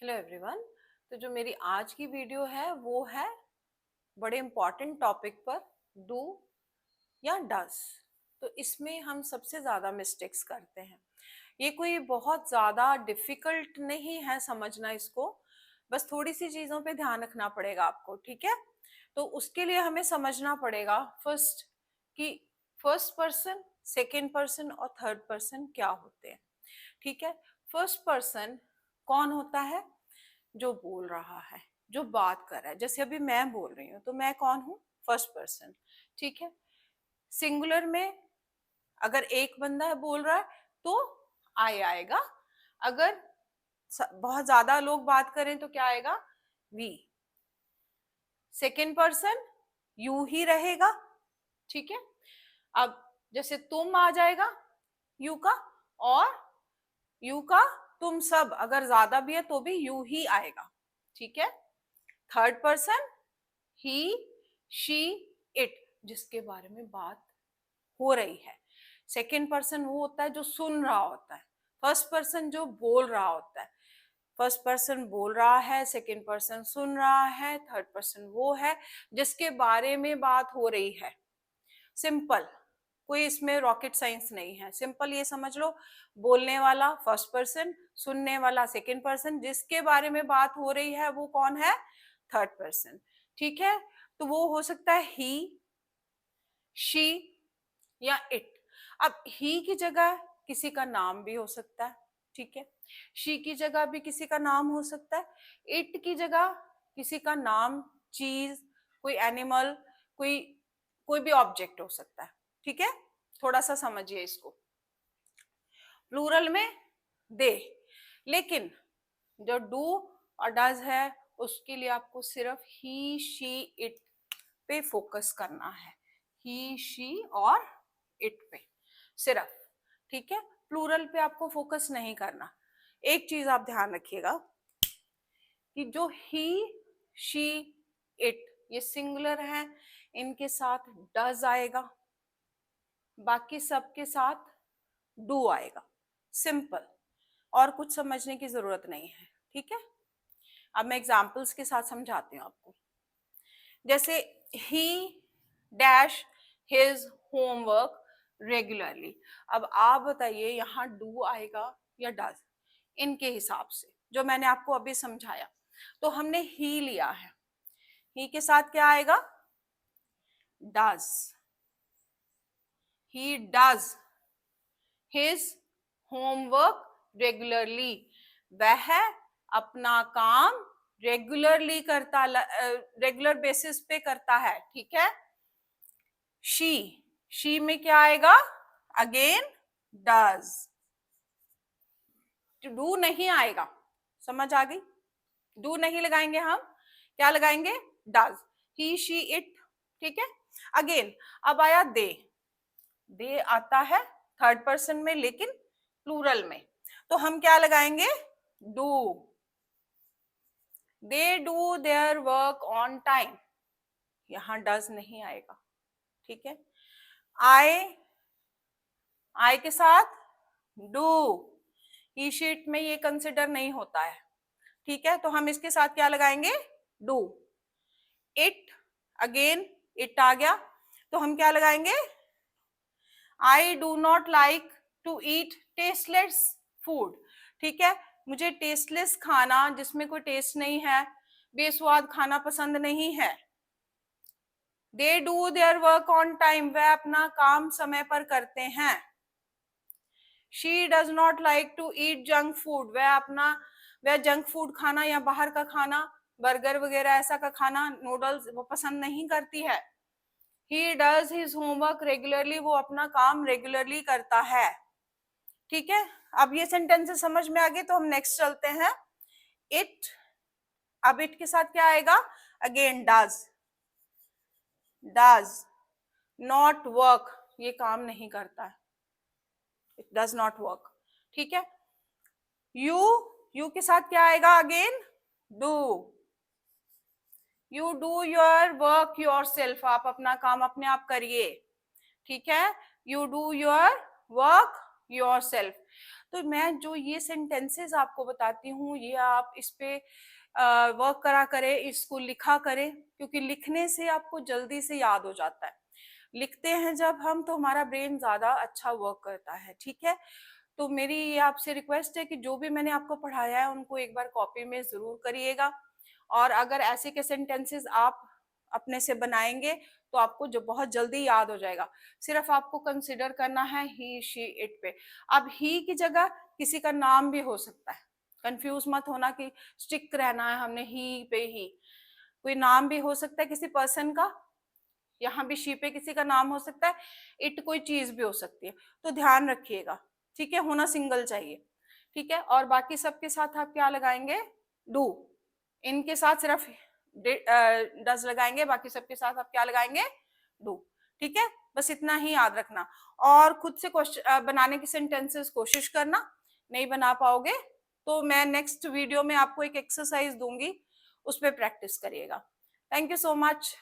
Hello everyone. तो जो मेरी आज की वीडियो है वो है बड़े इम्पॉर्टेंट टॉपिक पर, डू या डज। तो इसमें हम सबसे ज़्यादा मिस्टेक्स करते हैं। ये कोई बहुत ज़्यादा डिफ़िकल्ट नहीं है समझना इसको, बस थोड़ी सी चीज़ों पे ध्यान रखना पड़ेगा आपको, ठीक है। तो उसके लिए हमें समझना पड़ेगा फर्स्ट कि फर्स्ट पर्सन, सेकेंड पर्सन और थर्ड पर्सन क्या होते हैं, ठीक है। फर्स्ट पर्सन कौन होता है? जो बोल रहा है, जो बात कर रहा है। जैसे अभी मैं बोल रही हूँ तो मैं कौन हूँ? फर्स्ट पर्सन, ठीक है। सिंगुलर में अगर एक बंदा है बोल रहा है तो आई आएगा। अगर बहुत ज्यादा लोग बात करें तो क्या आएगा? वी। सेकेंड पर्सन यू ही रहेगा, ठीक है। अब जैसे तुम आ जाएगा यू का, और यू का तुम सब अगर ज्यादा भी है तो भी यू ही आएगा, ठीक है। Third person he, she, it, जिसके बारे में बात हो रही है। सेकेंड पर्सन वो होता है जो सुन रहा होता है, फर्स्ट पर्सन जो बोल रहा होता है। फर्स्ट पर्सन बोल रहा है, सेकेंड पर्सन सुन रहा है, थर्ड पर्सन वो है जिसके बारे में बात हो रही है। सिंपल, कोई इसमें रॉकेट साइंस नहीं है। सिंपल ये समझ लो, बोलने वाला फर्स्ट पर्सन, सुनने वाला सेकेंड पर्सन, जिसके बारे में बात हो रही है वो कौन है? थर्ड पर्सन, ठीक है। तो वो हो सकता है ही, शी या इट। अब ही की जगह किसी का नाम भी हो सकता है, ठीक है। शी की जगह भी किसी का नाम हो सकता है। इट की जगह किसी का नाम, चीज, कोई एनिमल, कोई कोई भी ऑब्जेक्ट हो सकता है, ठीक है। थोड़ा सा समझिए इसको। प्लूरल में दे, लेकिन जो डू और डज है उसके लिए आपको सिर्फ ही, शी, इट पे फोकस करना है। ही, शी और इट पे सिर्फ, ठीक है। प्लूरल पे आपको फोकस नहीं करना। एक चीज आप ध्यान रखिएगा कि जो ही, शी, इट ये सिंगुलर है, इनके साथ डज आएगा, बाकी सबके साथ डू आएगा। सिंपल, और कुछ समझने की जरूरत नहीं है, ठीक है। अब मैं एग्जांपल्स के साथ समझाती हूँ आपको। जैसे ही डैश हिज होमवर्क रेगुलरली। अब आप बताइए यहाँ डू आएगा या डज? इनके हिसाब से जो मैंने आपको अभी समझाया, तो हमने ही लिया है, ही के साथ क्या आएगा? Does. He does his homework regularly. वह अपना काम रेगुलरली करता, रेगुलर बेसिस पे करता है, ठीक है। शी, शी में क्या आएगा? Again does. डू नहीं आएगा, समझ आ गई? डू नहीं लगाएंगे हम, क्या लगाएंगे? डज। ही, शी, इट, ठीक है। अगेन अब आया दे। दे आता है थर्ड पर्सन में लेकिन प्लूरल में, तो हम क्या लगाएंगे? Do. They do their work on time, यहां डज नहीं आएगा, ठीक है। आई, आई के साथ डू, ई शीट में ये कंसिडर नहीं होता है, ठीक है। तो हम इसके साथ क्या लगाएंगे? डू। इट, अगेन इट आ गया, तो हम क्या लगाएंगे? I do not like to eat tasteless food, ठीक है। मुझे टेस्टलेस खाना, जिसमें कोई टेस्ट नहीं है, बेस्वाद खाना पसंद नहीं है। They do their work on time, वह अपना काम समय पर करते हैं। She does not like to eat junk food, वह जंक फूड खाना या बाहर का खाना, बर्गर वगैरह ऐसा का खाना, नूडल्स वो पसंद नहीं करती है। He does his homework regularly, वो अपना काम रेगुलरली करता है, ठीक है। अब ये सेंटेंसेस समझ में आ गए, तो हम नेक्स्ट चलते हैं। इट, अब इट के साथ क्या आएगा? Again does. Does not work, ये काम नहीं करता है, इट डज नॉट वर्क, ठीक है। यू, यू के साथ क्या आएगा? Again do. You do your work your self, आप अपना काम अपने आप करिए, ठीक है। You do your work yourself. तो मैं जो ये सेंटेंसेस आपको बताती हूँ, ये आप इस पे वर्क करा करें, इसको लिखा करें, क्योंकि लिखने से आपको जल्दी से याद हो जाता है। लिखते हैं जब हम, तो हमारा ब्रेन ज्यादा अच्छा वर्क करता है, ठीक है। तो मेरी ये आपसे रिक्वेस्ट है कि जो भी मैंने आपको पढ़ाया है उनको एक बार कॉपी में जरूर करिएगा। और अगर ऐसे के सेंटेंसेस आप अपने से बनाएंगे तो आपको जो बहुत जल्दी याद हो जाएगा। सिर्फ आपको कंसिडर करना है ही, शी, इट पे। अब ही की जगह किसी का नाम भी हो सकता है, कंफ्यूज मत होना कि स्टिक रहना है हमने ही पे ही। कोई नाम भी हो सकता है किसी पर्सन का, यहाँ भी शी पे किसी का नाम हो सकता है, इट कोई चीज भी हो सकती है। तो ध्यान रखिएगा, ठीक है, होना सिंगल चाहिए, ठीक है। और बाकी सबके साथ आप क्या लगाएंगे, डू। इनके साथ सिर्फ डज लगाएंगे, बाकी सबके साथ आप क्या लगाएंगे, डू, ठीक है। बस इतना ही याद रखना। और खुद से क्वेश्चन बनाने की सेंटेंसेस कोशिश करना, नहीं बना पाओगे तो मैं नेक्स्ट वीडियो में आपको एक एक्सरसाइज दूंगी, उस पर प्रैक्टिस करिएगा। Thank you so much.